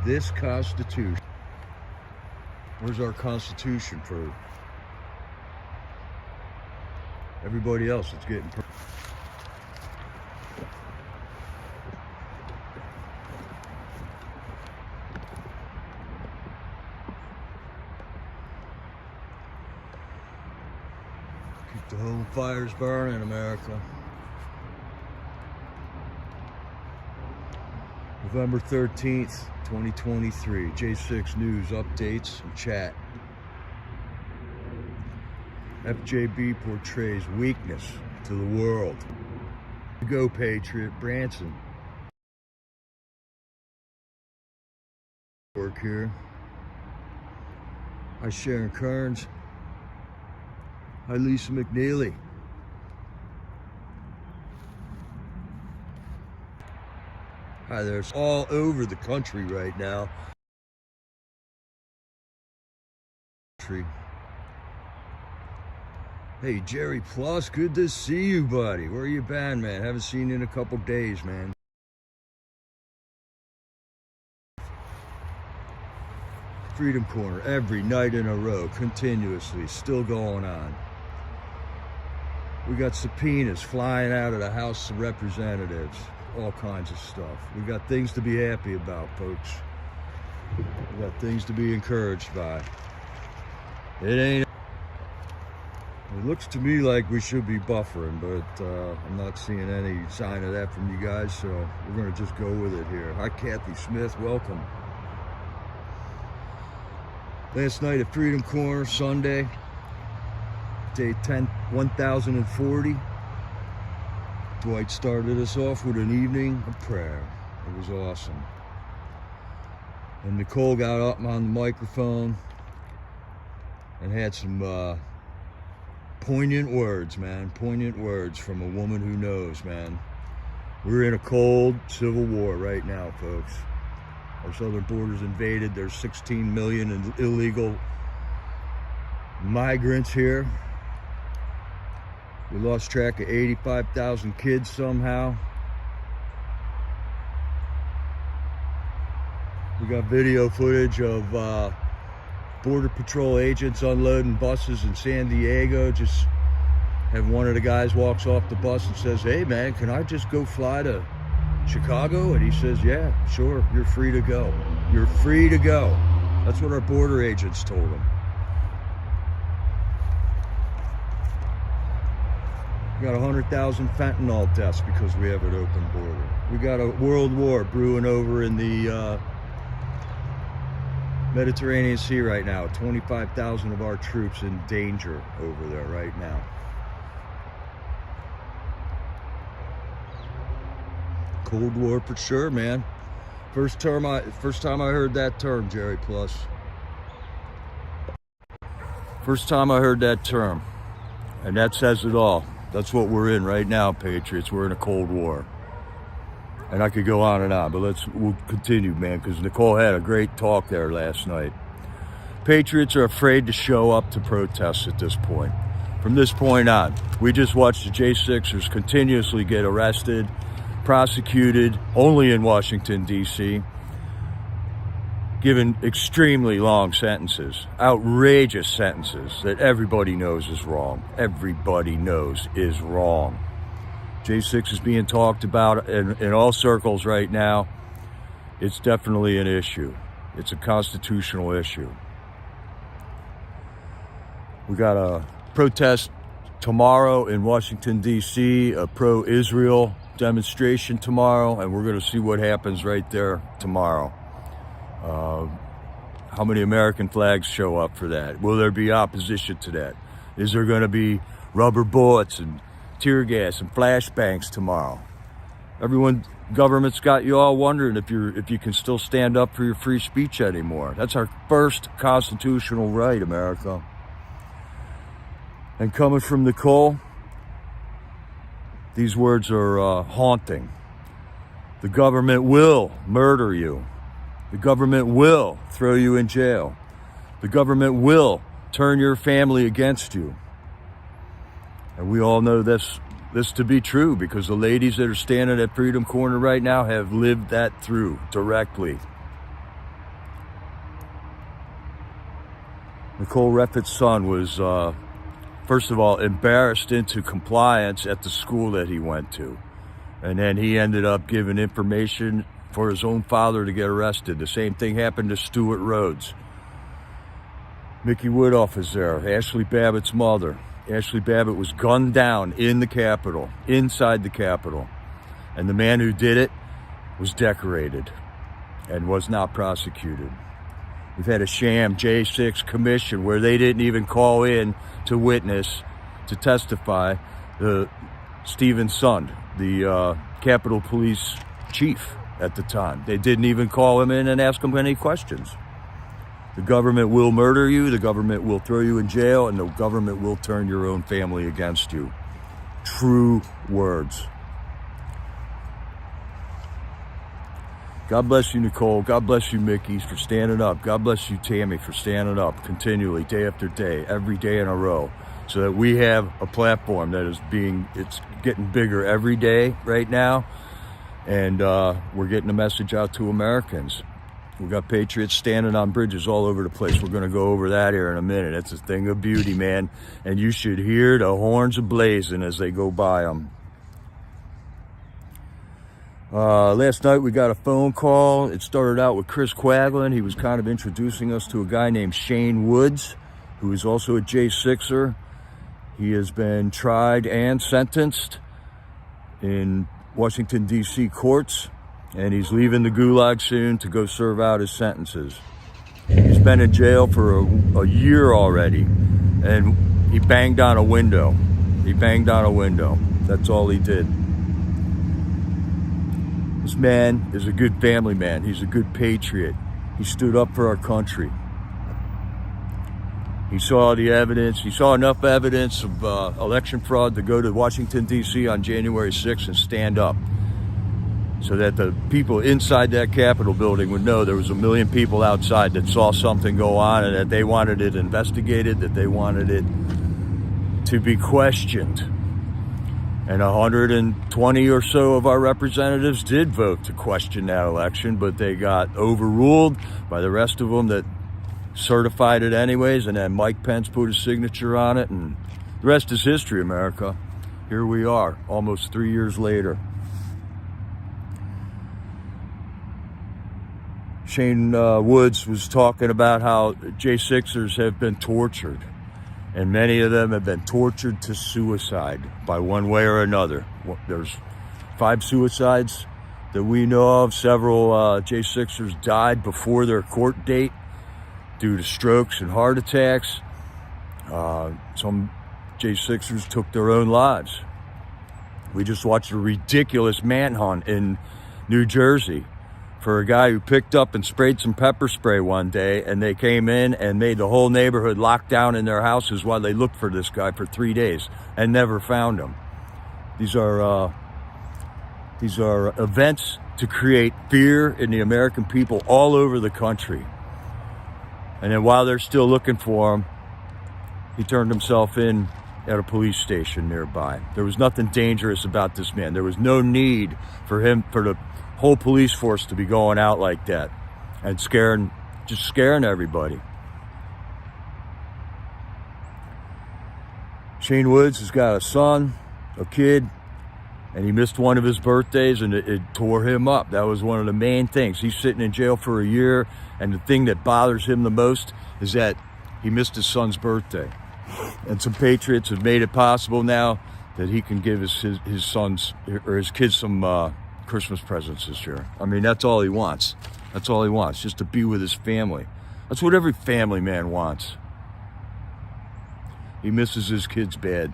this Constitution. Where's our Constitution for everybody else that's getting keep the home fires burning, America. November 13th, 2023. J6 News updates and chat. FJB portrays weakness to the world. Go Patriot, Branson. Work here. Hi Sharon Kearns. Hi Lisa McNeely. Hi, there's all over the country right now. Hey, Jerry Plus, good to see you, buddy. Where you been, man? Haven't seen you in a couple days, man. Freedom Corner, every night in a row, continuously, still going on. We got subpoenas flying out of the House of Representatives. All kinds of stuff. We got things to be happy about, folks. We got things to be encouraged by. It looks to me like we should be buffering, but I'm not seeing any sign of that from you guys, so we're gonna just go with it here. Hi Kathy Smith, welcome. Last night at Freedom Corner, Sunday, day 1040. Dwight started us off with an evening of prayer. It was awesome. And Nicole got up on the microphone and had some poignant words, man. Poignant words from a woman who knows, man. We're in a cold civil war right now, folks. Our southern border's invaded. There's 16 million illegal migrants here. We lost track of 85,000 kids somehow. We got video footage of Border Patrol agents unloading buses in San Diego. Just have one of the guys walks off the bus and says, "Hey man, can I just go fly to Chicago?" And he says, "Yeah, sure, you're free to go. You're free to go." That's what our border agents told him. We got 100,000 fentanyl deaths because we have an open border. We got a world war brewing over in the Mediterranean Sea right now. 25,000 of our troops in danger over there right now. Cold War for sure, man. First time I heard that term, Jerry Plus. First time I heard that term, and that says it all. That's what we're in right now, Patriots. We're in a Cold War. And I could go on and on, but we'll continue, man, because Nicole had a great talk there last night. Patriots are afraid to show up to protests at this point. From this point on, we just watched the J6ers continuously get arrested, prosecuted, only in Washington, D.C., given extremely long sentences, outrageous sentences that everybody knows is wrong. Everybody knows is wrong. J6 is being talked about in all circles right now. It's definitely an issue. It's a constitutional issue. We got a protest tomorrow in Washington, D.C., a pro-Israel demonstration tomorrow, and we're going to see what happens right there tomorrow. How many American flags show up for that? Will there be opposition to that? Is there going to be rubber bullets and tear gas and flashbangs tomorrow? Government's got you all wondering if you can still stand up for your free speech anymore. That's our first constitutional right, America. And coming from Nicole, these words are haunting. The government will murder you. The government will throw you in jail. The government will turn your family against you. And we all know this to be true because the ladies that are standing at Freedom Corner right now have lived that through directly. Nicole Reffitt's son was, first of all, embarrassed into compliance at the school that he went to. And then he ended up giving information for his own father to get arrested. The same thing happened to Stuart Rhodes. Mickey Woodruff is there, Ashley Babbitt's mother. Ashley Babbitt was gunned down in the Capitol, inside the Capitol. And the man who did it was decorated and was not prosecuted. We've had a sham J6 commission where they didn't even call in to witness, to testify, Stephen's son, the Capitol Police chief at the time. They didn't even call him in and ask him any questions. The government will murder you, the government will throw you in jail, and the government will turn your own family against you. True words. God bless you, Nicole. God bless you, Mickey, for standing up. God bless you, Tammy, for standing up continually, day after day, every day in a row, so that we have a platform that is it's getting bigger every day right now, and we're getting the message out to Americans. We got patriots standing on bridges all over the place. We're going to go over that here in a minute. It's a thing of beauty, man. And you should hear the horns a-blazing as they go by them. Last night we got a phone call. It started out with Chris Quaglin. He was kind of introducing us to a guy named Shane Woods, who is also a J6er. He has been tried and sentenced in Washington, D.C. courts. And he's leaving the gulag soon to go serve out his sentences. He's been in jail for a year already, and he banged on a window. He banged on a window. That's all he did. This man is a good family man. He's a good patriot. He stood up for our country. He saw the evidence. He saw enough evidence of election fraud to go to Washington, D.C. on January 6th and stand up, so that the people inside that Capitol building would know there was a million people outside that saw something go on and that they wanted it investigated, that they wanted it to be questioned. And 120 or so of our representatives did vote to question that election, but they got overruled by the rest of them that certified it anyways, and then Mike Pence put his signature on it, and the rest is history, America. Here we are, almost 3 years later. Shane Woods was talking about how J6ers have been tortured, and many of them have been tortured to suicide by one way or another. There's 5 suicides that we know of. Several J6ers died before their court date due to strokes and heart attacks. Some J6ers took their own lives. We just watched a ridiculous manhunt in New Jersey for a guy who picked up and sprayed some pepper spray one day, and they came in and made the whole neighborhood lock down in their houses while they looked for this guy for 3 days and never found him. These are events to create fear in the American people all over the country. And then while they're still looking for him, he turned himself in at a police station nearby. There was nothing dangerous about this man. There was no need for the whole police force to be going out like that and just scaring everybody. Shane Woods has got a son, a kid, and he missed one of his birthdays, and it tore him up. That was one of the main things. He's sitting in jail for a year, and the thing that bothers him the most is that he missed his son's birthday. And some patriots have made it possible now that he can give his sons or his kids some Christmas presents this year. I mean, that's all he wants. That's all he wants, just to be with his family. That's what every family man wants. He misses his kids bad.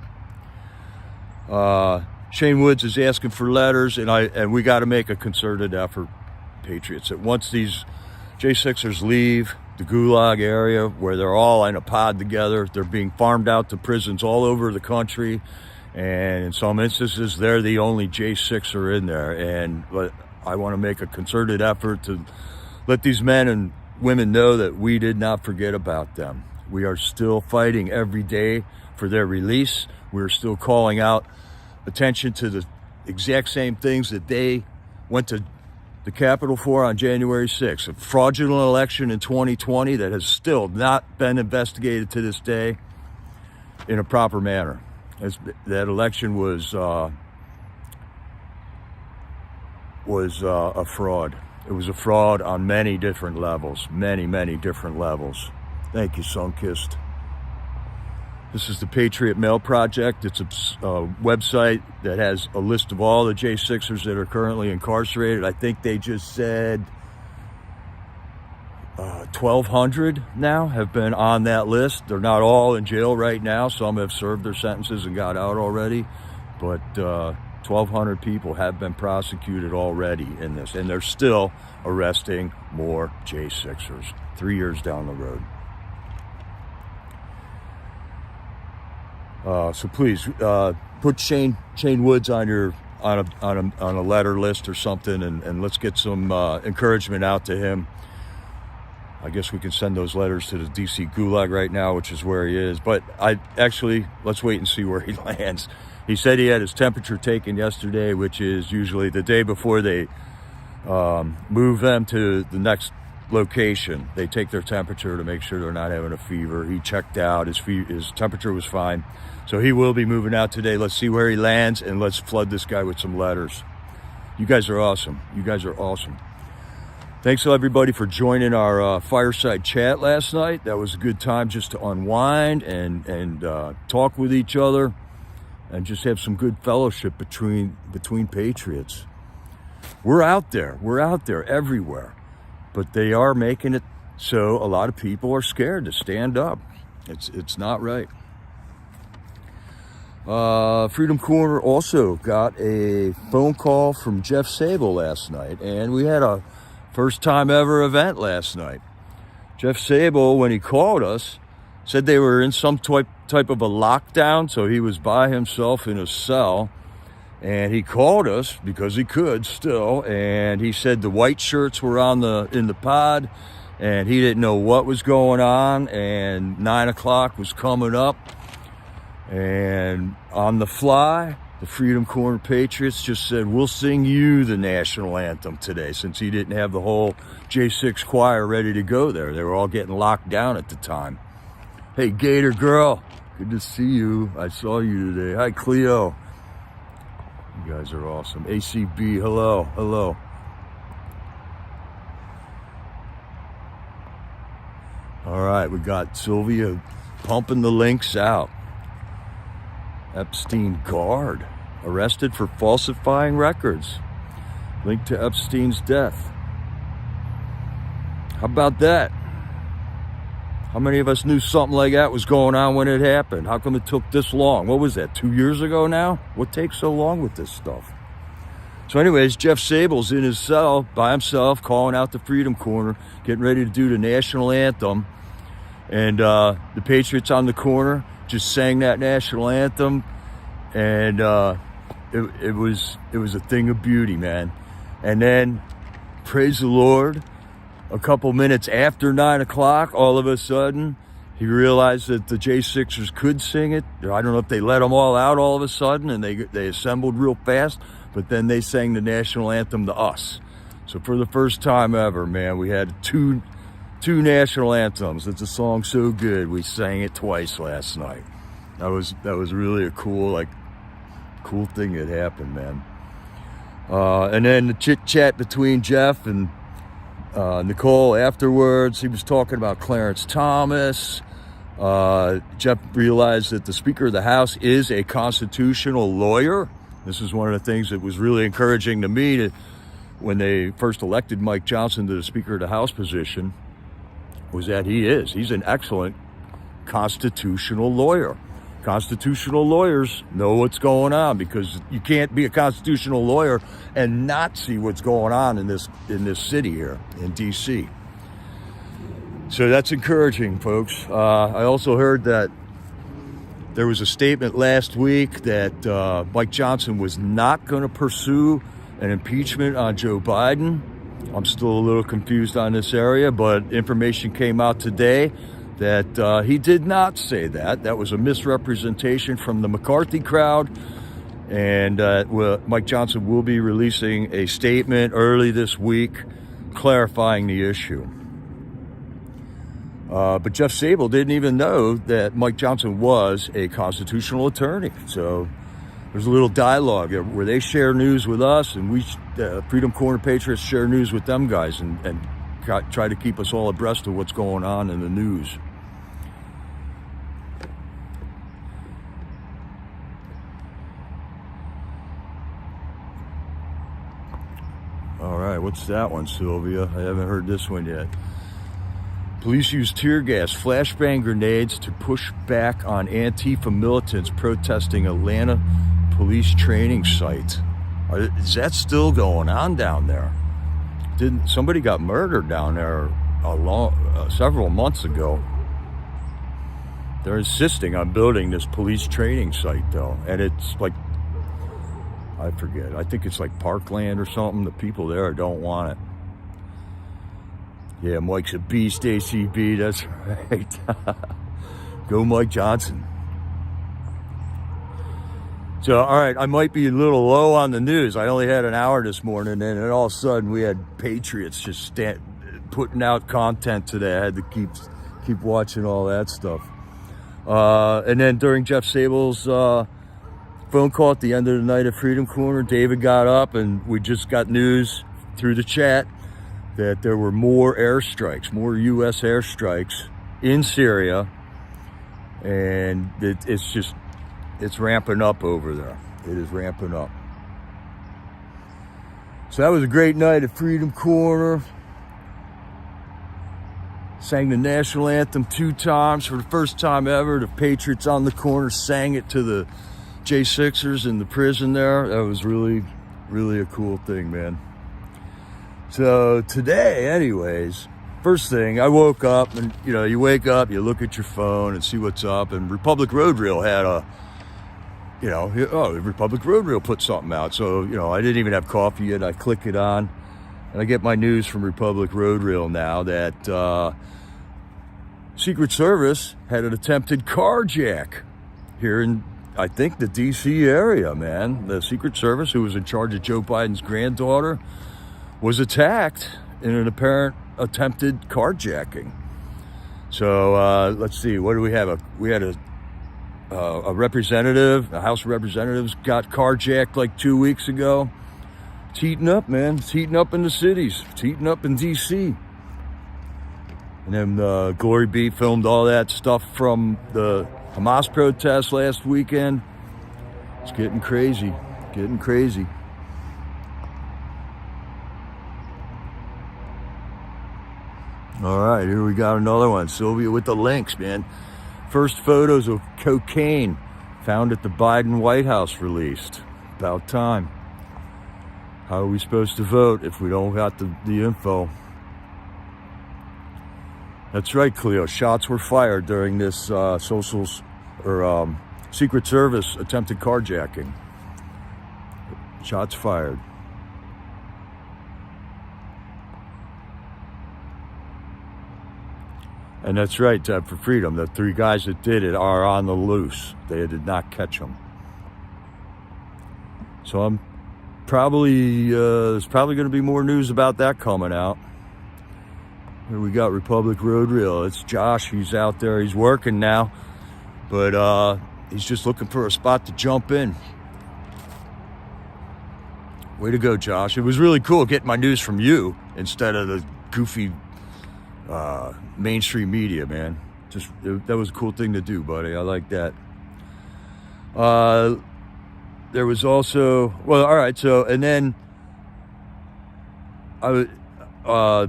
Shane Woods is asking for letters, and we got to make a concerted effort, patriots, that once these J6ers leave the gulag area where they're all in a pod together, they're being farmed out to prisons all over the country. And in some instances, they're the only J6er in there. And I want to make a concerted effort to let these men and women know that we did not forget about them. We are still fighting every day for their release. We're still calling out attention to the exact same things that they went to the Capitol 4 on January 6th, a fraudulent election in 2020 that has still not been investigated to this day in a proper manner. That election was a fraud. It was a fraud on many different levels, many different levels. Thank you, Sunkist. This is the Patriot Mail Project. It's a website that has a list of all the J6ers that are currently incarcerated. I think they just said 1,200 now have been on that list. They're not all in jail right now. Some have served their sentences and got out already. But 1,200 people have been prosecuted already in this. And they're still arresting more J6ers 3 years down the road. So please put Shane Woods on your on a letter list or something, and let's get some encouragement out to him. I guess we can send those letters to the DC Gulag right now, which is where he is. But let's wait and see where he lands. He said he had his temperature taken yesterday, which is usually the day before they move them to the next location. They take their temperature to make sure they're not having a fever. He checked out, his temperature was fine. So he will be moving out today. Let's see where he lands, and let's flood this guy with some letters. You guys are awesome. You guys are awesome. Thanks to everybody for joining our fireside chat last night. That was a good time just to unwind and talk with each other and just have some good fellowship between patriots. We're out there everywhere. But they are making it so a lot of people are scared to stand up. It's not right. Freedom Corner also got a phone call from Jeff Sable last night, and we had a first time ever event last night. Jeff Sable, when he called us, said they were in some type of a lockdown, so he was by himself in a cell. And he called us because he could still, and he said the white shirts were in the pod, and he didn't know what was going on, and 9 o'clock was coming up, and on the fly, the Freedom Corner Patriots just said, we'll sing you the national anthem today, since he didn't have the whole J6 choir ready to go there. They were all getting locked down at the time. Hey, Gator Girl, good to see you. I saw you today. Hi, Cleo. You guys are awesome. ACB, hello. All right, we got Sylvia pumping the links out. Epstein guard arrested for falsifying records linked to Epstein's death. How about that? How many of us knew something like that was going on when it happened? How come it took this long? What was that, 2 years ago now? What takes so long with this stuff? So anyways, Jeff Sable's in his cell by himself, calling out the Freedom Corner, getting ready to do the national anthem. And the Patriots on the corner just sang that national anthem. And it was a thing of beauty, man. And then, praise the Lord, a couple minutes after 9 o'clock, all of a sudden, he realized that the J6ers could sing it. I don't know if they let them all out all of a sudden, and they assembled real fast, but then they sang the national anthem to us. So for the first time ever, man, we had two national anthems. It's a song so good, we sang it twice last night. That was really a cool thing that happened, man. And then the chit-chat between Jeff and Nicole afterwards, he was talking about Clarence Thomas. Jeff realized that the Speaker of the House is a constitutional lawyer. This is one of the things that was really encouraging to me when they first elected Mike Johnson to the Speaker of the House position, was that he's an excellent constitutional lawyer. Constitutional lawyers know what's going on, because you can't be a constitutional lawyer and not see what's going on in this city here in DC. So that's encouraging, folks. I also heard that there was a statement last week that Mike Johnson was not going to pursue an impeachment on Joe Biden. I'm still a little confused on this area, but information came out today that he did not say that. That was a misrepresentation from the McCarthy crowd, And Mike Johnson will be releasing a statement early this week clarifying the issue. But Jeff Sable didn't even know that Mike Johnson was a constitutional attorney. So there's a little dialogue where they share news with us, and we, Freedom Corner Patriots, share news with them guys and try to keep us all abreast of what's going on in the news. All right, what's that one, Sylvia? I haven't heard this one yet. Police use tear gas, flashbang grenades to push back on Antifa militants protesting Atlanta police training site. Is that still going on down there? Somebody got murdered down there several months ago. They're insisting on building this police training site, though, and it's like, I forget. I think it's like Parkland or something. The people there don't want it. Yeah, Mike's a beast, ACB. That's right. Go Mike Johnson. So, all right, I might be a little low on the news. I only had an hour this morning, and all of a sudden we had Patriots just putting out content today. I had to keep watching all that stuff. And then during Jeff Sable's phone call at the end of the night at Freedom Corner, David got up, and we just got news through the chat that there were more airstrikes, more U.S. airstrikes in Syria, and it's ramping up over there. It is ramping up. So that was a great night at Freedom Corner. Sang the national anthem 2 times for the first time ever. The Patriots on the corner sang it to the J6ers in the prison there. That was really, really a cool thing, man. So today, anyways, first thing, I woke up, and you wake up, you look at your phone and see what's up, and Republic Road Reel had Republic Road Reel put something out. So, I didn't even have coffee yet. I click it on, and I get my news from Republic Road Reel now that Secret Service had an attempted carjack here in, I think, the D.C. area, man. The Secret Service, who was in charge of Joe Biden's granddaughter, was attacked in an apparent attempted carjacking. So let's see, what do we have? We had a representative, a House of Representatives got carjacked like 2 weeks ago. It's heating up, man. It's heating up in the cities. It's heating up in D.C. And then Glory B filmed all that stuff from the Hamas protests last weekend. It's getting crazy, getting crazy. All right, here we got another one. Sylvia with the links, man. First photos of cocaine found at the Biden White House released. About time. How are we supposed to vote if we don't got the info? That's right, Cleo. Shots were fired during this Secret Service attempted carjacking. Shots fired. And that's right, for Freedom. The 3 guys that did it are on the loose. They did not catch them. So I'm there's probably going to be more news about that coming out. Here we got Republic Road Reel. It's Josh. He's out there. He's working now. But he's just looking for a spot to jump in. Way to go, Josh. It was really cool getting my news from you instead of the goofy mainstream media, man. That was a cool thing to do, buddy. I like that. There was also, well, all right, so, and then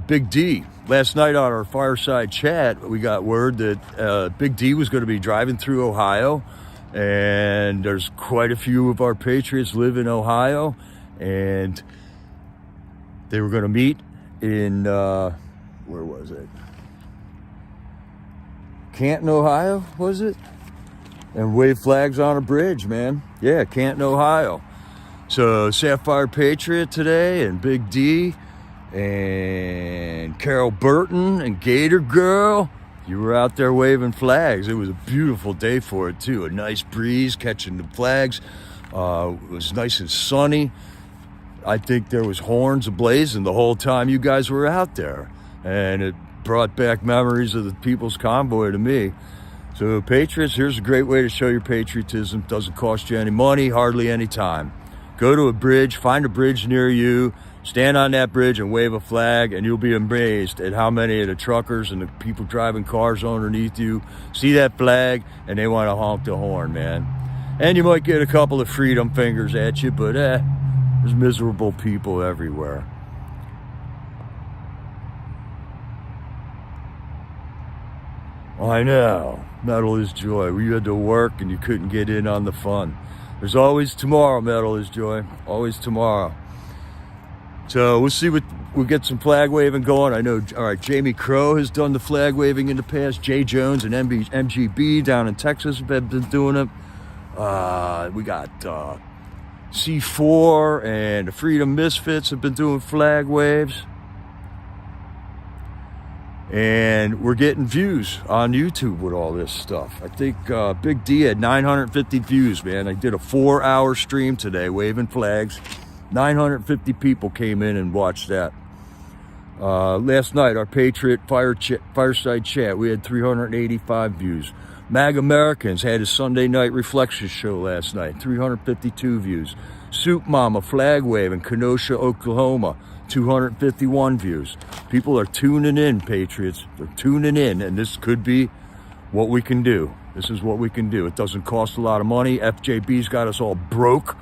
Big D. Last night on our fireside chat, we got word that Big D was going to be driving through Ohio, and there's quite a few of our Patriots live in Ohio, and they were going to meet in, where was it? Canton, Ohio, was it? And wave flags on a bridge, man. Yeah, Canton, Ohio. So Sapphire Patriot today, and Big D, and Carol Burton, and Gator Girl. You were out there waving flags. It was a beautiful day for it, too. A nice breeze, catching the flags, It was nice and sunny. I think there was horns ablazing the whole time you guys were out there. And it brought back memories of the People's Convoy to me. So patriots, here's a great way to show your patriotism. Doesn't cost you any money, hardly any time. Go to a bridge, find a bridge near you, stand on that bridge and wave a flag, and you'll be amazed at how many of the truckers and the people driving cars underneath you see that flag and they want to honk the horn, man. And you might get a couple of freedom fingers at you, but there's miserable people everywhere. I know, metal is joy. We had to work and you couldn't get in on the fun. There's always tomorrow, metal is joy. Always tomorrow. So we'll get some flag waving going. I know, all right, Jamie Crow has done the flag waving in the past. Jay Jones and MGB down in Texas have been doing it. We got C4 and the Freedom Misfits have been doing flag waves. And we're getting views on YouTube with all this stuff. I think Big D had 950 views, man. I did a 4-hour stream today waving flags. 950 people came in and watched that. Last night, our Patriot Fireside Chat, we had 385 views. Mag Americans had his Sunday night Reflections show last night, 352 views. Soup Mama flag wave in Kenosha, Oklahoma, 251 views. People are tuning in, patriots. They're tuning in, and this could be what we can do. This is what we can do. It doesn't cost a lot of money. FJB's got us all broke,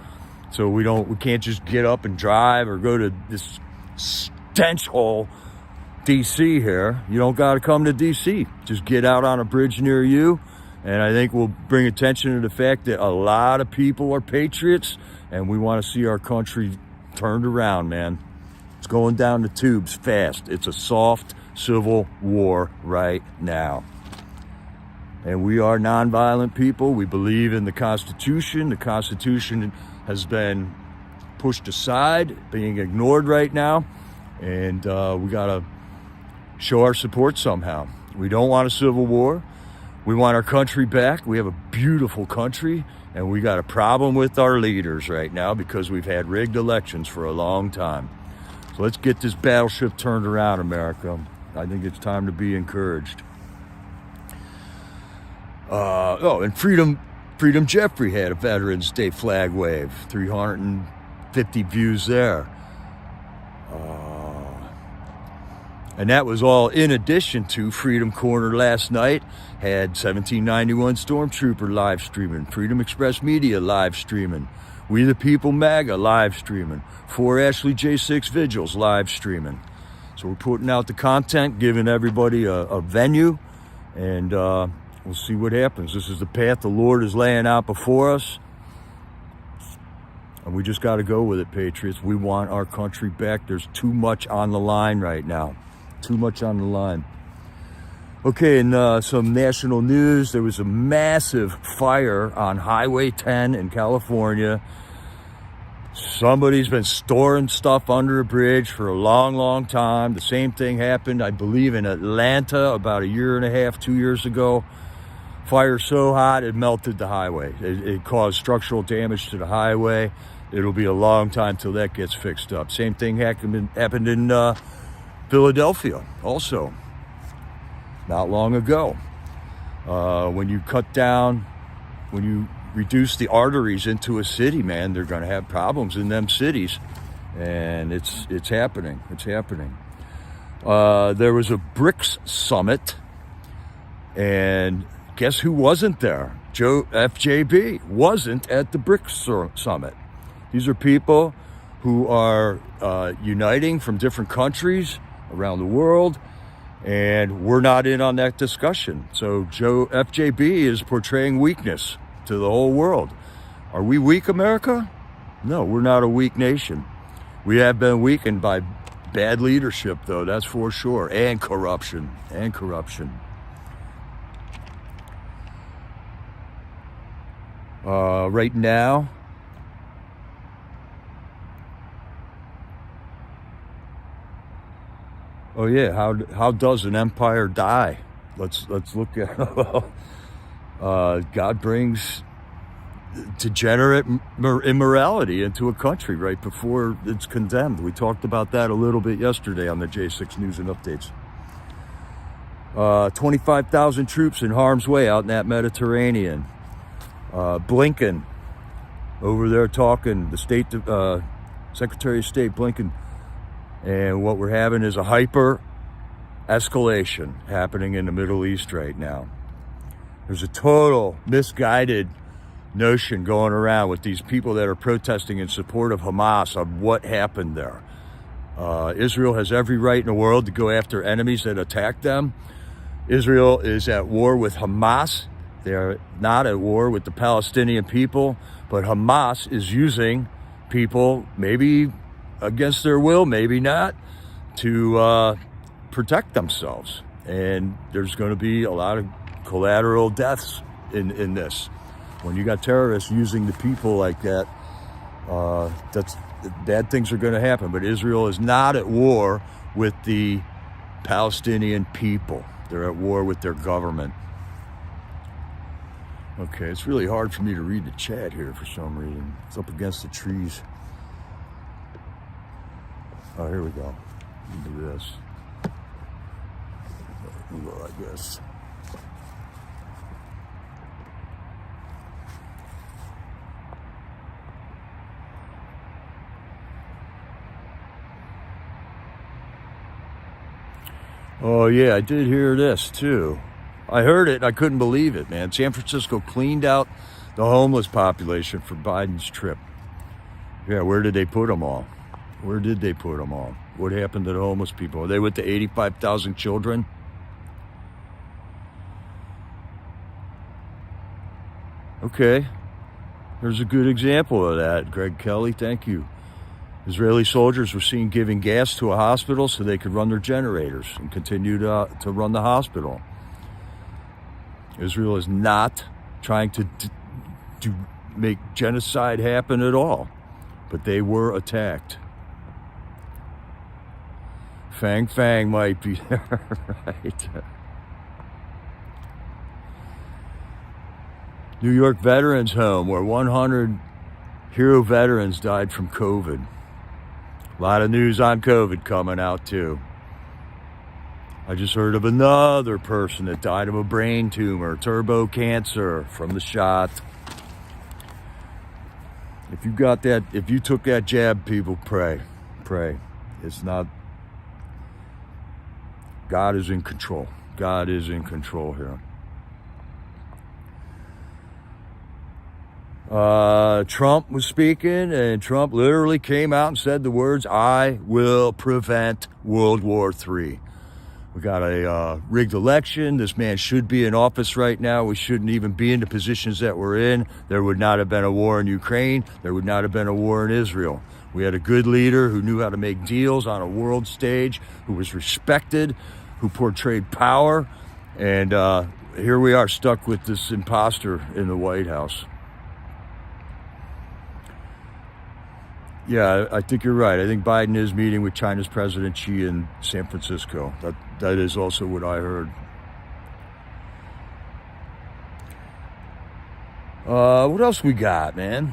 so we can't just get up and drive or go to this stench hole, DC here. You don't got to come to DC. Just get out on a bridge near you, and I think we'll bring attention to the fact that a lot of people are patriots, and we want to see our country turned around, man. It's going down the tubes fast. It's a soft civil war right now. And we are nonviolent people. We believe in the Constitution. The Constitution has been pushed aside, being ignored right now. And we got to show our support somehow. We don't want a civil war. We want our country back. We have a beautiful country. And we got a problem with our leaders right now because we've had rigged elections for a long time. So let's get this battleship turned around, America. I think it's time to be encouraged. And Freedom Jeffrey had a Veterans Day flag wave, 350 views there. And that was all in addition to Freedom Corner last night. Had 1791 Stormtrooper live streaming, Freedom Express Media live streaming, We the People MAGA live streaming, 4 Ashley J6 Vigils live streaming. So we're putting out the content, giving everybody a venue, and we'll see what happens. This is the path the Lord is laying out before us. And we just got to go with it, patriots. We want our country back. There's too much on the line right now. Too much on the line. Okay, and some national news. There was a massive fire on Highway 10 in California. Somebody's been storing stuff under a bridge for a long, long time. The same thing happened, I believe, in Atlanta about 1.5 years, 2 years ago. Fire so hot, it melted the highway. It caused structural damage to the highway. It'll be a long time till that gets fixed up. Same thing happened in Philadelphia also, not long ago. When you reduce the arteries into a city, man, they're going to have problems in them cities, and it's happening. It's happening. There was a BRICS summit, and guess who wasn't there? Chat.FJB wasn't at the BRICS summit. These are people who are uniting from different countries around the world, and we're not in on that discussion. So FJB is portraying weakness to the whole world. Are we weak, America? No, we're not a weak nation. We have been weakened by bad leadership, though, that's for sure, and corruption, Right now, oh yeah, how does an empire die? Let's look at God brings degenerate immorality into a country right before it's condemned. We talked about that a little bit yesterday on the J6 News and Updates. 25,000 troops in harm's way out in that Mediterranean. Blinken over there talking, the Secretary of State Blinken, and what we're having is a hyper escalation happening in the Middle East right now. There's a total misguided notion going around with these people that are protesting in support of Hamas of what happened there. Israel has every right in the world to go after enemies that attack them. Israel is at war with Hamas. They're not at war with the Palestinian people, but Hamas is using people, maybe against their will, maybe not, to protect themselves. And there's going to be a lot of collateral deaths in this. When you got terrorists using the people like that, bad things are going to happen. But Israel is not at war with the Palestinian people. They're at war with their government. Okay, it's really hard for me to read the chat here for some reason. It's up against the trees. Oh, here we go. Do this. Well, I guess. Oh, yeah, I did hear this, too. I heard it, and I couldn't believe it, man. San Francisco cleaned out the homeless population for Biden's trip. Yeah, where did they put them all? Where did they put them all? What happened to the homeless people? Are they with the 85,000 children? Okay. There's a good example of that, Greg Kelly. Thank you. Israeli soldiers were seen giving gas to a hospital so they could run their generators and continue to run the hospital. Israel is not trying to make genocide happen at all, but they were attacked. Fang might be there, right? New York Veterans Home, where 100 hero veterans died from COVID. A lot of news on COVID coming out, too. I just heard of another person that died of a brain tumor, turbo cancer from the shot. If you got that, if you took that jab, people, pray. It's not, God is in control. God is in control here. Trump was speaking, and Trump literally came out and said the words, "I will prevent World War III." We got a rigged election. This man should be in office right now. We shouldn't even be in the positions that we're in. There would not have been a war in Ukraine. There would not have been a war in Israel. We had a good leader who knew how to make deals on a world stage, who was respected, who portrayed power. And here we are stuck with this imposter in the White House. Yeah, I think you're right. I think Biden is meeting with China's President Xi in San Francisco. That is also what I heard. What else we got, man?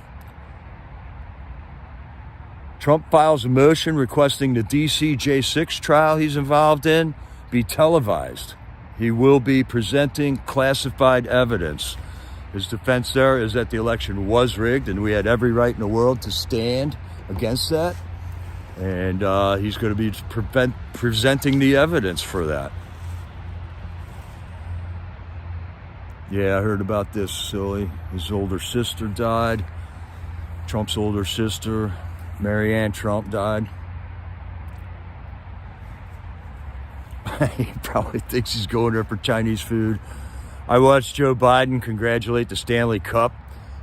Trump files a motion requesting the DC J6 trial he's involved in be televised. He will be presenting classified evidence. His defense there is that the election was rigged and we had every right in the world to stand against that, and he's going to be presenting the evidence for that. Yeah, I heard about this, silly. His older sister died. Trump's older sister, Marianne Trump, died. He probably thinks he's going there for Chinese food. I watched Joe Biden congratulate the Stanley Cup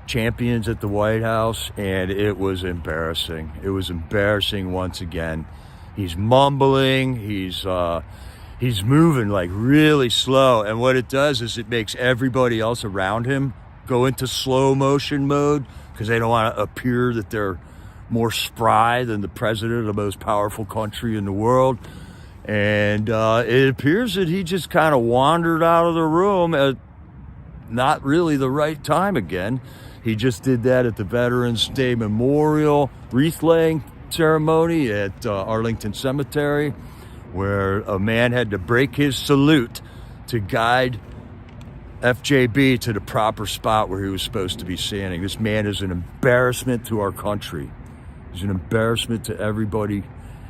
champions at the White House, and it was embarrassing. It was embarrassing once again. He's mumbling, he's moving like really slow, and what it does is it makes everybody else around him go into slow motion mode because they don't want to appear that they're more spry than the president of the most powerful country in the world. And it appears that he just kind of wandered out of the room at not really the right time again. He just did that at the Veterans Day Memorial wreath-laying ceremony at Arlington Cemetery, where a man had to break his salute to guide FJB to the proper spot where he was supposed to be standing. This man is an embarrassment to our country. He's an embarrassment to everybody.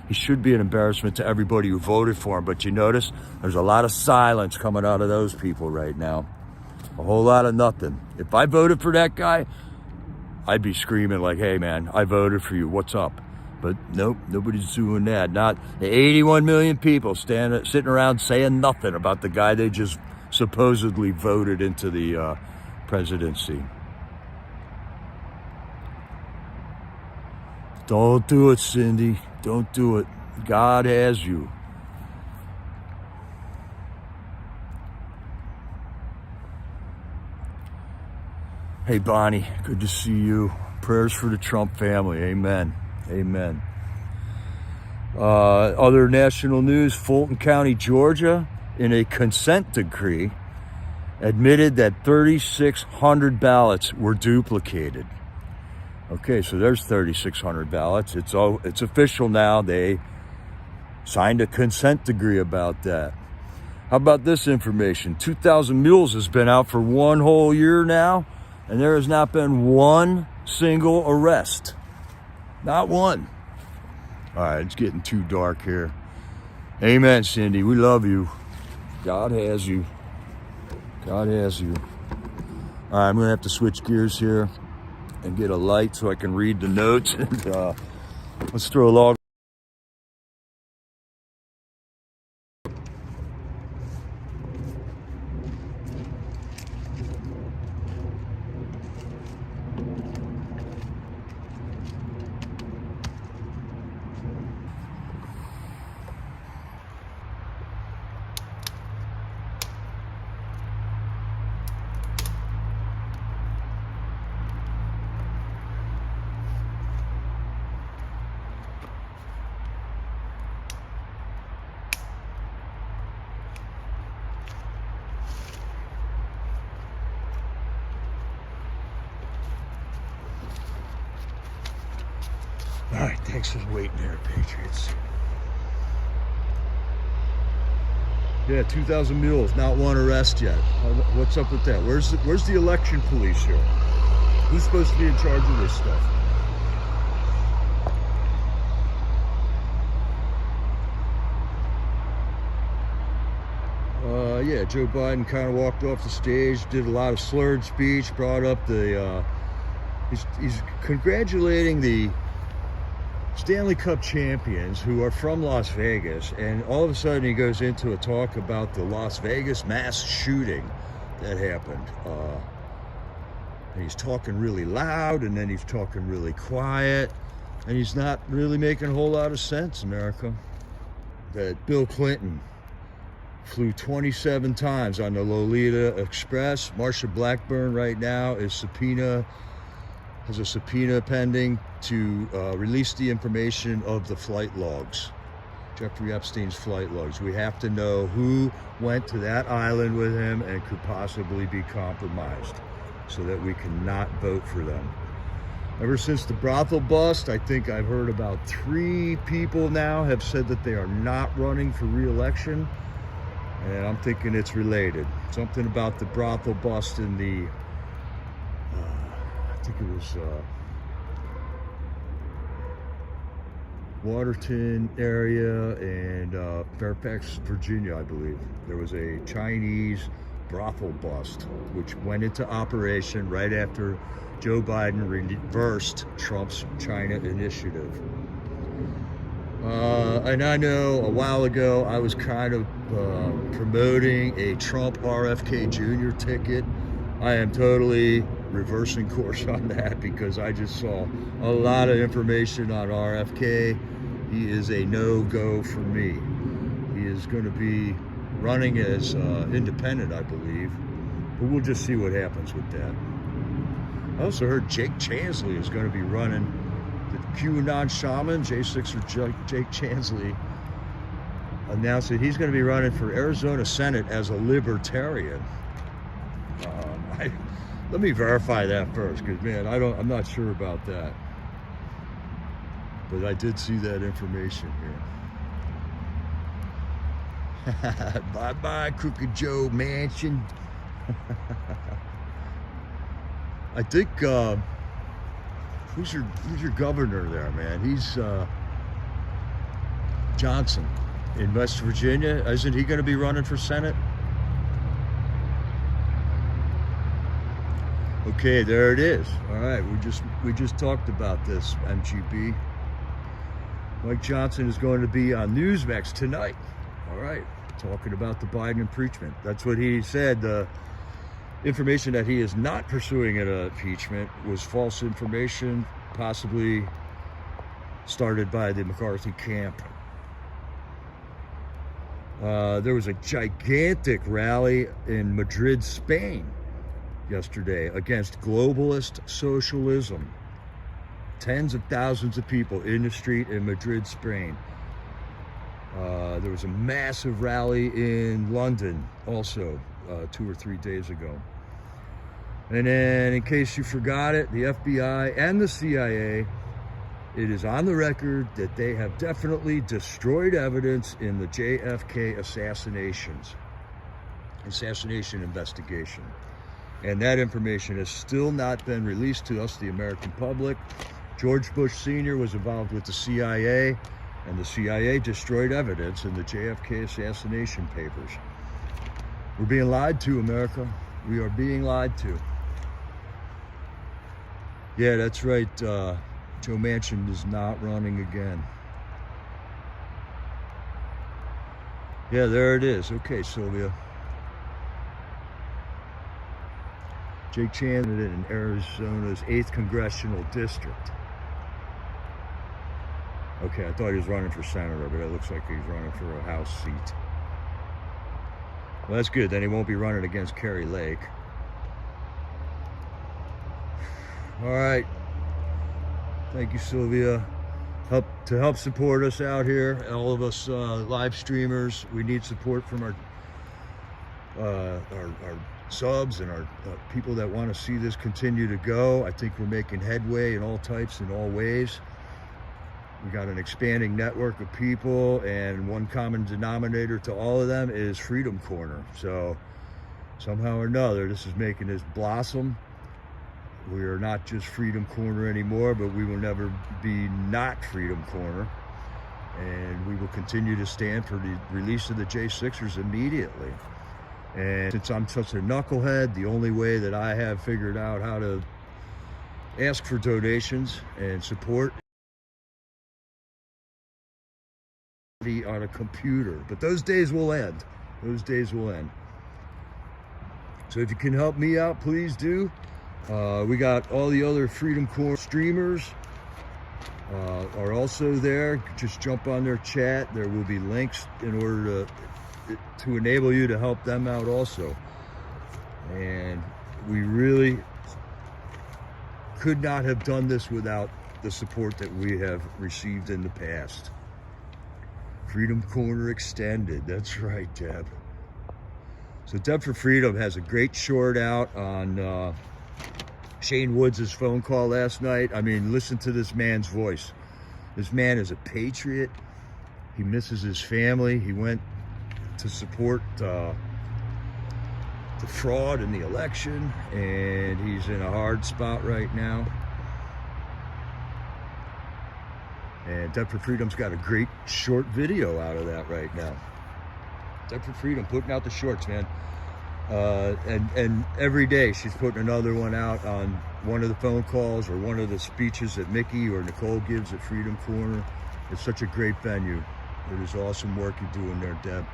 He should be an embarrassment to everybody who voted for him. But you notice there's a lot of silence coming out of those people right now. A whole lot of nothing. If I voted for that guy, I'd be screaming like, hey man, I voted for you, what's up? But nope, nobody's doing that. Not the 81 million people sitting around saying nothing about the guy they just supposedly voted into the presidency. Don't do it, Cindy. Don't do it. God has you. Hey, Bonnie, good to see you. Prayers for the Trump family. Amen. Amen. Other national news, Fulton County, Georgia, in a consent decree, admitted that 3,600 ballots were duplicated. Okay, so there's 3,600 ballots. It's official now. They signed a consent decree about that. How about this information? 2,000 Mules has been out for 1 whole year now, and there has not been one single arrest. Not one. All right, it's getting too dark here. Amen, Cindy. We love you. God has you. God has you. All right, I'm going to have to switch gears here and get a light so I can read the notes. And let's throw a log. All right, thanks for waiting there, Patriots. Yeah, 2,000 mules, not one arrest yet. What's up with that? Where's the election police here? Who's supposed to be in charge of this stuff? Yeah, Joe Biden kind of walked off the stage, did a lot of slurred speech, brought up the, he's congratulating the Stanley Cup champions who are from Las Vegas, and all of a sudden he goes into a talk about the Las Vegas mass shooting that happened. And he's talking really loud, and then he's talking really quiet, and he's not really making a whole lot of sense, America. That Bill Clinton flew 27 times on the Lolita Express. Marsha Blackburn right now has a subpoena pending to release the information of the flight logs, Jeffrey Epstein's flight logs. We have to know who went to that island with him and could possibly be compromised so that we cannot vote for them. Ever since the brothel bust, I think I've heard about 3 people now have said that they are not running for re-election, and I'm thinking it's related. Something about the brothel bust in the I think it was Waterton area and Fairfax, Virginia, I believe. There was a Chinese brothel bust which went into operation right after Joe Biden reversed Trump's China initiative. And I know a while ago I was kind of promoting a Trump RFK Jr. ticket. I am totally reversing course on that because I just saw a lot of information on RFK. He is a no-go for me. He is going to be running as independent, I believe, but we'll just see what happens with that. I also heard Jake Chansley is going to be running. The QAnon shaman, J6 Jake Chansley, announced that he's going to be running for Arizona Senate as a libertarian. Let me verify that first, because man, I'm not sure about that. But I did see that information here. Bye-bye, Crooked Joe Mansion. I think, who's your governor there, man? He's Johnson in West Virginia. Isn't he going to be running for Senate? Okay, there it is. All right, we just talked about this, MGB. Mike Johnson is going to be on Newsmax tonight. All right, talking about the Biden impeachment. That's what he said. The information that he is not pursuing an impeachment was false information, possibly started by the McCarthy camp. There was a gigantic rally in Madrid, Spain yesterday against globalist socialism. Tens of thousands of people in the street in Madrid, Spain. There was a massive rally in London also 2 or 3 days ago. And then, in case you forgot it, the FBI and the CIA, it is on the record that they have definitely destroyed evidence in the JFK assassination investigation. And that information has still not been released to us, the American public. George Bush Sr. was involved with the CIA, and the CIA destroyed evidence in the JFK assassination papers. We're being lied to, America. We are being lied to. Yeah, that's right. Joe Manchin is not running again. Yeah, there it is. Okay, Sylvia. Jake Chandler in Arizona's 8th Congressional District. Okay, I thought he was running for senator, but it looks like he's running for a House seat. Well, that's good. Then he won't be running against Kerry Lake. All right. Thank you, Sylvia. Help support us out here. All of us live streamers, we need support from our subs and our people that want to see this continue to go. I think we're making headway in all types and all ways. We got an expanding network of people, and one common denominator to all of them is Freedom Corner. So somehow or another, this is making this blossom. We are not just Freedom Corner anymore, but we will never be not Freedom Corner. And we will continue to stand for the release of the J6ers immediately. And since I'm such a knucklehead, the only way that I have figured out how to ask for donations and support on a computer. But those days will end. Those days will end. So if you can help me out, please do. We got all the other Freedom Corps streamers are also there. Just jump on their chat. There will be links in order to enable you to help them out also. And we really could not have done this without the support that we have received in the past. Freedom Corner Extended. That's right, Deb. So Deb for Freedom has a great short out on Shane Woods' phone call last night. I mean, listen to this man's voice. This man is a patriot. He misses his family. He went to support the fraud in the election, and he's in a hard spot right now. And Deb for Freedom's got a great short video out of that right now. Deb for Freedom putting out the shorts, man. And every day she's putting another one out on one of the phone calls or one of the speeches that Mickey or Nicole gives at Freedom Corner. It's such a great venue. It is awesome work you're doing there, Deb.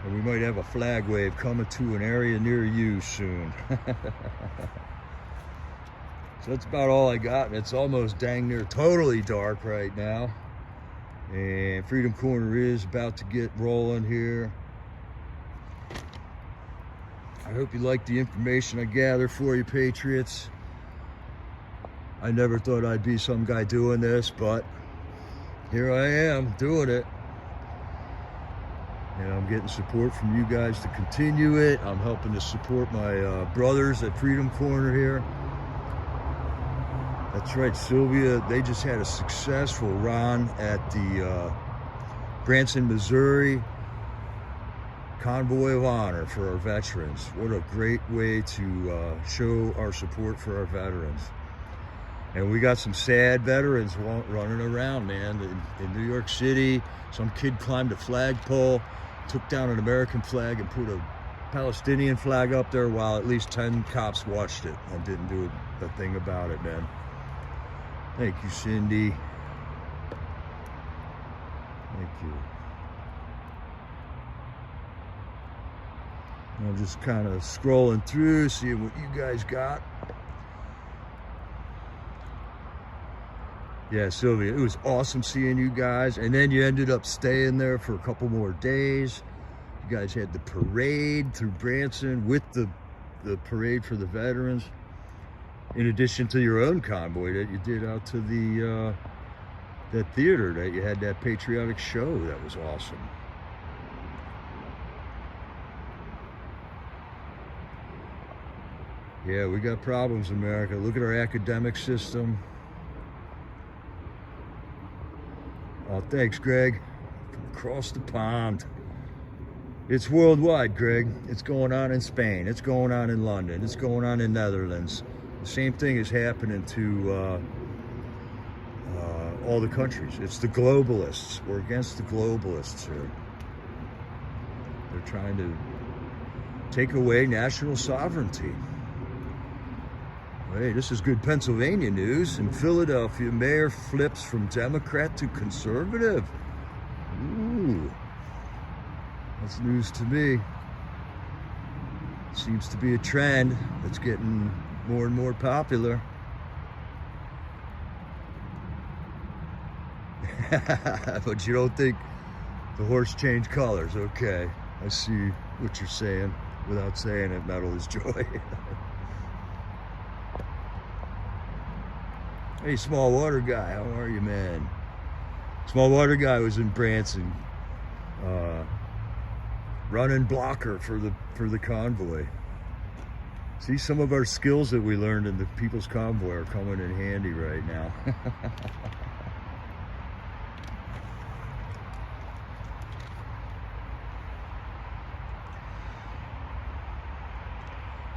And we might have a flag wave coming to an area near you soon. So that's about all I got. It's almost dang near totally dark right now. And Freedom Corner is about to get rolling here. I hope you like the information I gather for you, Patriots. I never thought I'd be some guy doing this, but here I am doing it. And I'm getting support from you guys to continue it. I'm helping to support my brothers at Freedom Corner here. That's right, Sylvia. They just had a successful run at the Branson, Missouri Convoy of Honor for our veterans. What a great way to show our support for our veterans. And we got some sad veterans running around, man. In New York City, some kid climbed a flagpole, took down an American flag and put a Palestinian flag up there while at least 10 cops watched it and didn't do a thing about it, man. Thank you, Cindy. Thank you. I'm just kind of scrolling through, seeing what you guys got. Yeah, Sylvia, it was awesome seeing you guys. And then you ended up staying there for a couple more days. You guys had the parade through Branson with the parade for the veterans, in addition to your own convoy that you did out to the that theater that you had that patriotic show. That was awesome. Yeah, we got problems, America. Look at our academic system. Oh, thanks, Greg. From across the pond. It's worldwide, Greg. It's going on in Spain. It's going on in London. It's going on in Netherlands. The same thing is happening to all the countries. It's the globalists. We're against the globalists here. They're trying to take away national sovereignty. Hey, this is good Pennsylvania news. In Philadelphia, mayor flips from Democrat to conservative. Ooh, that's news to me. Seems to be a trend that's getting more and more popular. But you don't think the horse changed colors? Okay, I see what you're saying without saying it. Metal is joy. Hey, Small Water Guy, how are you, man? Small Water Guy was in Branson, running blocker for the convoy. See, some of our skills that we learned in the People's Convoy are coming in handy right now.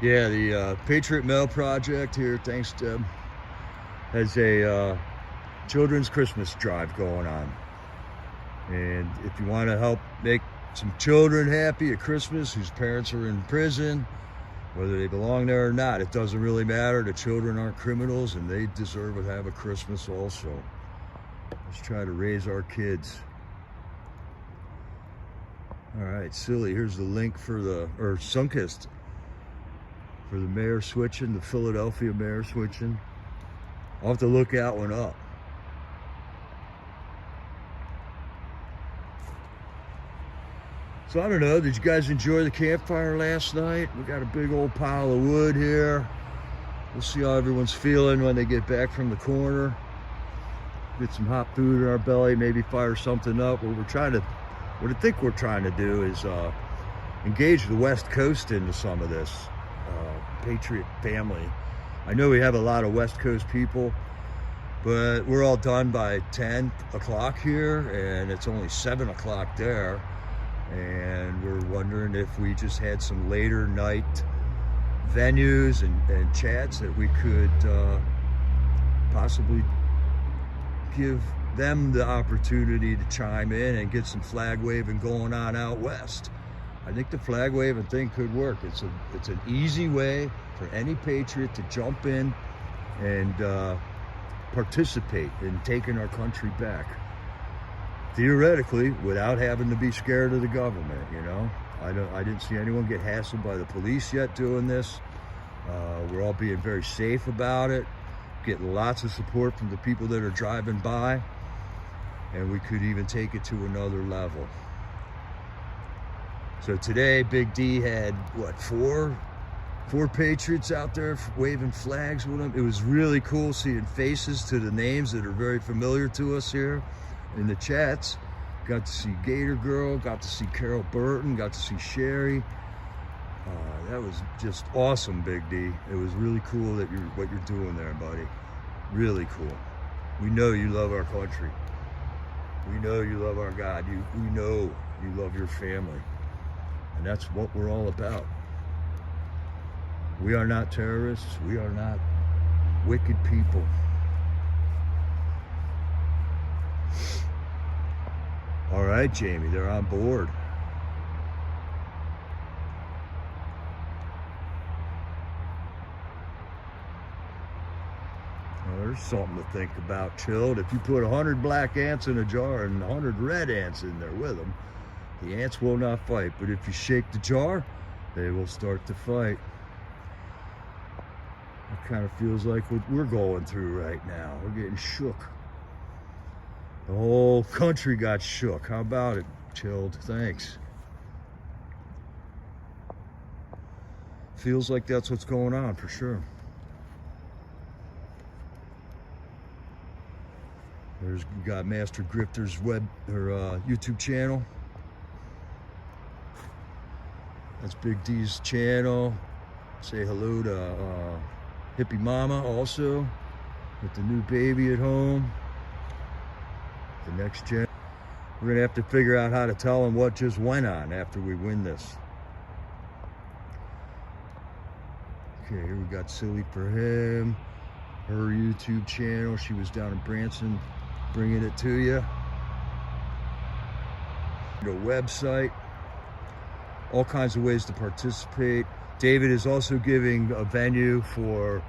Yeah, the Patriot Mail Project here, thanks, Deb, has a children's Christmas drive going on. And if you want to help make some children happy at Christmas whose parents are in prison, whether they belong there or not, it doesn't really matter. The children aren't criminals and they deserve to have a Christmas also. Let's try to raise our kids. All right, Silly, here's the link for or Sunkist, for the mayor switching, the Philadelphia mayor switching. I'll have to look that one up. So I don't know, did you guys enjoy the campfire last night? We got a big old pile of wood here. We'll see how everyone's feeling when they get back from the corner. Get some hot food in our belly, maybe fire something up. What I think we're trying to do is engage the West Coast into some of this Patriot family. I know we have a lot of West Coast people, but we're all done by 10 o'clock here, and it's only 7 o'clock there. And we're wondering if we just had some later night venues and chats that we could possibly give them the opportunity to chime in and get some flag waving going on out west. I think the flag waving thing could work. It's an easy way for any patriot to jump in and participate in taking our country back. Theoretically, without having to be scared of the government, you know. I didn't see anyone get hassled by the police yet doing this. We're all being very safe about it, getting lots of support from the people that are driving by, and we could even take it to another level. So today, Big D had, what, four patriots out there waving flags with them. It was really cool seeing faces to the names that are very familiar to us here in the chats, Got to see Gator Girl, got to see Carol Burton, got to see Sherry. That was just awesome, Big D. It was really cool that what you're doing there, buddy. Really cool. We know you love our country. We know you love our God. We know you love your family. And that's what we're all about. We are not terrorists. We are not wicked people. All right, Jamie, they're on board. Well, there's something to think about, Chilled. If you put 100 black ants in a jar and 100 red ants in there with them, the ants will not fight. But if you shake the jar, they will start to fight. It kind of feels like what we're going through right now. We're getting shook. The whole country got shook. How about it, Chilled? Thanks. Feels like that's what's going on for sure. There's got Master Grifter's YouTube channel. That's Big D's channel. Say hello to Hippie Mama also with the new baby at home. The next gen. We're gonna have to figure out how to tell them what just went on after we win this. Okay, here we got Silly for Him, her YouTube channel. She was down in Branson bringing it to you. The website, all kinds of ways to participate. David is also giving a venue for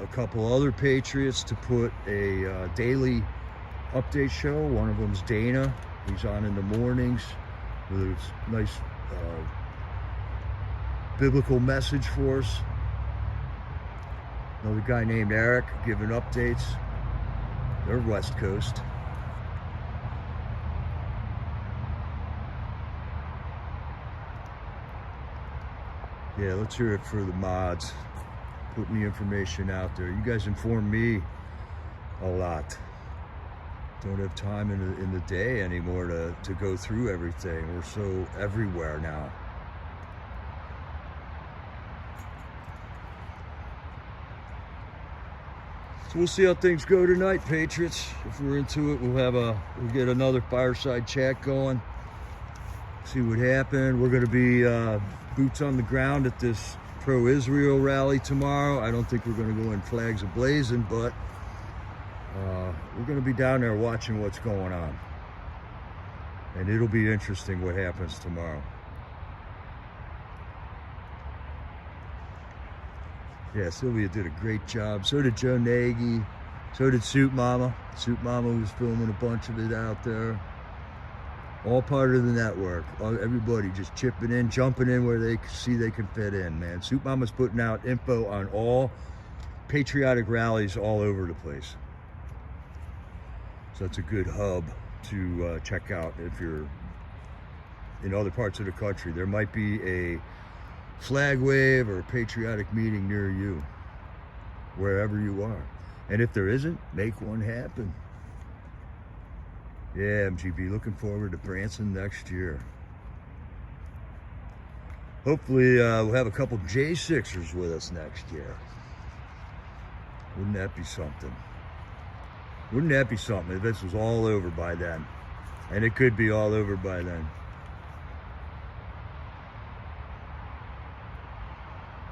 a couple other patriots to put a daily update show. One of them's Dana. He's on in the mornings with a nice biblical message for us. Another guy named Eric giving updates. They're West Coast. Yeah, let's hear it for the mods. Putting the information out there. You guys inform me a lot. Don't have time in the day anymore to go through everything. We're so everywhere now. So we'll see how things go tonight, Patriots. If we're into it, we'll get another fireside chat going. See what happened. We're going to be boots on the ground at this pro-Israel rally tomorrow. I don't think we're going to go in flags a-blazing, but we're going to be down there watching what's going on. And it'll be interesting what happens tomorrow. Yeah, Sylvia did a great job. So did Joe Nagy. So did Soup Mama. Soup Mama was filming a bunch of it out there. All part of the network. Everybody just chipping in, jumping in where they see they can fit in, man. Soup Mama's putting out info on all patriotic rallies all over the place. So it's a good hub to check out if you're in other parts of the country. There might be a flag wave or a patriotic meeting near you, wherever you are. And if there isn't, make one happen. Yeah, MGB, looking forward to Branson next year. Hopefully we'll have a couple J6ers with us next year. Wouldn't that be something? Wouldn't that be something if this was all over by then? And it could be all over by then.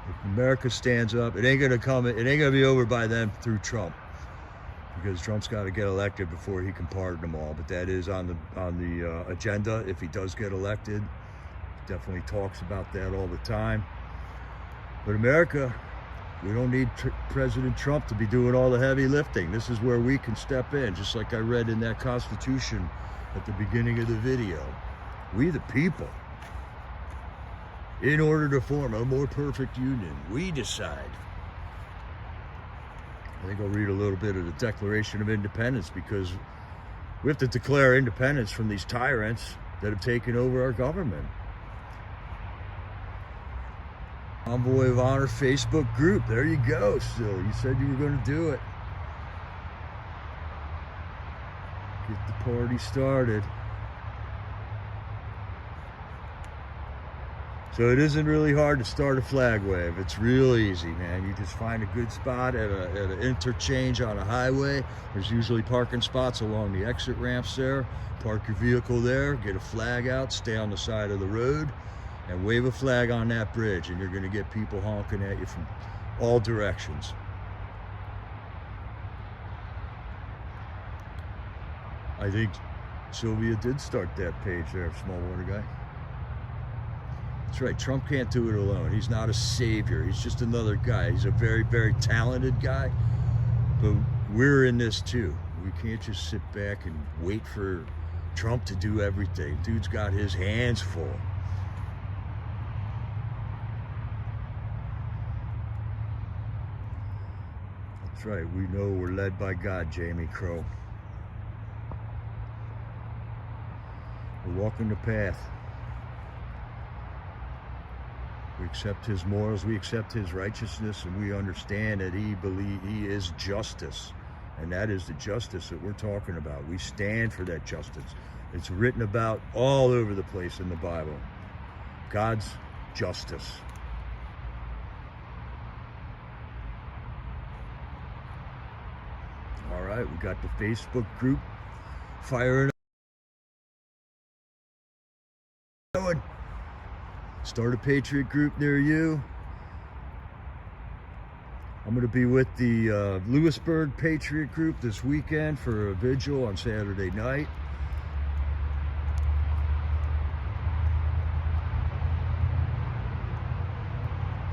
If America stands up, it ain't gonna be over by then through Trump. Because Trump's got to get elected before he can pardon them all. But that is on the agenda if he does get elected. Definitely talks about that all the time. But America, we don't need President Trump to be doing all the heavy lifting. This is where we can step in, just like I read in that Constitution at the beginning of the video. We the people, in order to form a more perfect union, we decide. I think I'll read a little bit of the Declaration of Independence, because we have to declare independence from these tyrants that have taken over our government. Envoy of Honor Facebook group. There you go, still. You said you were going to do it. Get the party started. So it isn't really hard to start a flag wave. It's real easy, man. You just find a good spot at an interchange on a highway. There's usually parking spots along the exit ramps there. Park your vehicle there, get a flag out, stay on the side of the road, and wave a flag on that bridge, and you're gonna get people honking at you from all directions. I think Sylvia did start that page there, Small Water Guy. That's right, Trump can't do it alone. He's not a savior, he's just another guy. He's a very, very talented guy, but we're in this too. We can't just sit back and wait for Trump to do everything. Dude's got his hands full. That's right, we know we're led by God, Jamie Crow. We're walking the path. We accept his morals, we accept his righteousness, and we understand that he is justice. And that is the justice that we're talking about. We stand for that justice. It's written about all over the place in the Bible. God's justice. All right, we got the Facebook group firing up. Start a Patriot group near you. I'm going to be with the Lewisburg Patriot group this weekend for a vigil on Saturday night.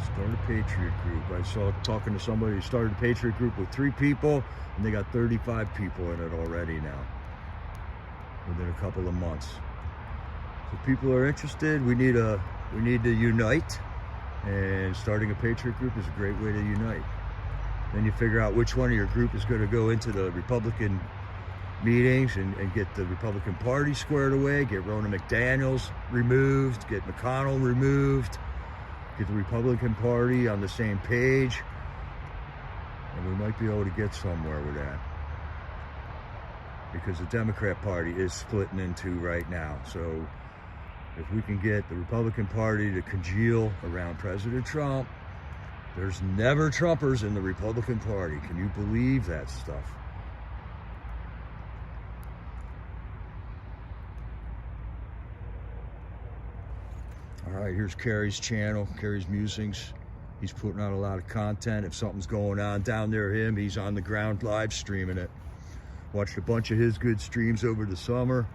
Start a Patriot group. I saw talking to somebody who started a Patriot group with 3 people, and they got 35 people in it already now, within a couple of months. So people are interested. We need to unite, and starting a Patriot group is a great way to unite. Then you figure out which one of your group is going to go into the Republican meetings and get the Republican Party squared away, get Ronna McDaniels removed, get McConnell removed, get the Republican Party on the same page, and we might be able to get somewhere with that. Because the Democrat Party is splitting in two right now. So if we can get the Republican Party to congeal around President Trump, there's never Trumpers in the Republican Party. Can you believe that stuff? All right, here's Kerry's channel, Kerry's Musings. He's putting out a lot of content. If something's going on down near him, he's on the ground live streaming it. Watched a bunch of his good streams over the summer.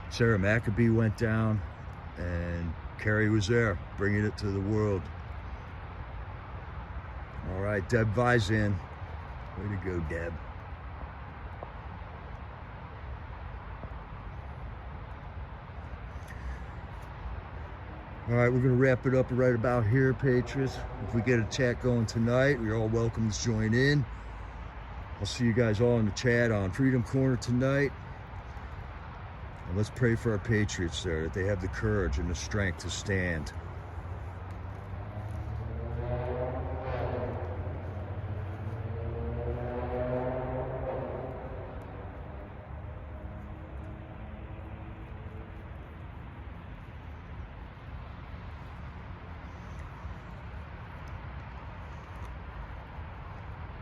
Sarah McAbee went down, and Kerry was there, bringing it to the world. All right, Deb Vizin. Way to go, Deb. All right, we're gonna wrap it up right about here, Patriots. If we get a chat going tonight, you're all welcome to join in. I'll see you guys all in the chat on Freedom Corner tonight. And let's pray for our Patriots there, that they have the courage and the strength to stand.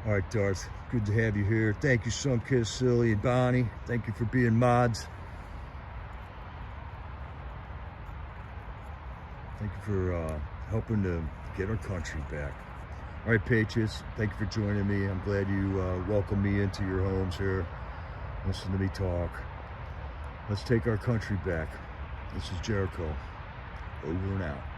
All right, Darth, good to have you here. Thank you, Sunkiss, Silly, and Bonnie. Thank you for being mods. Thank you for helping to get our country back. All right, Patriots, thank you for joining me. I'm glad you welcomed me into your homes here. Listen to me talk. Let's take our country back. This is Jericho. Over and out.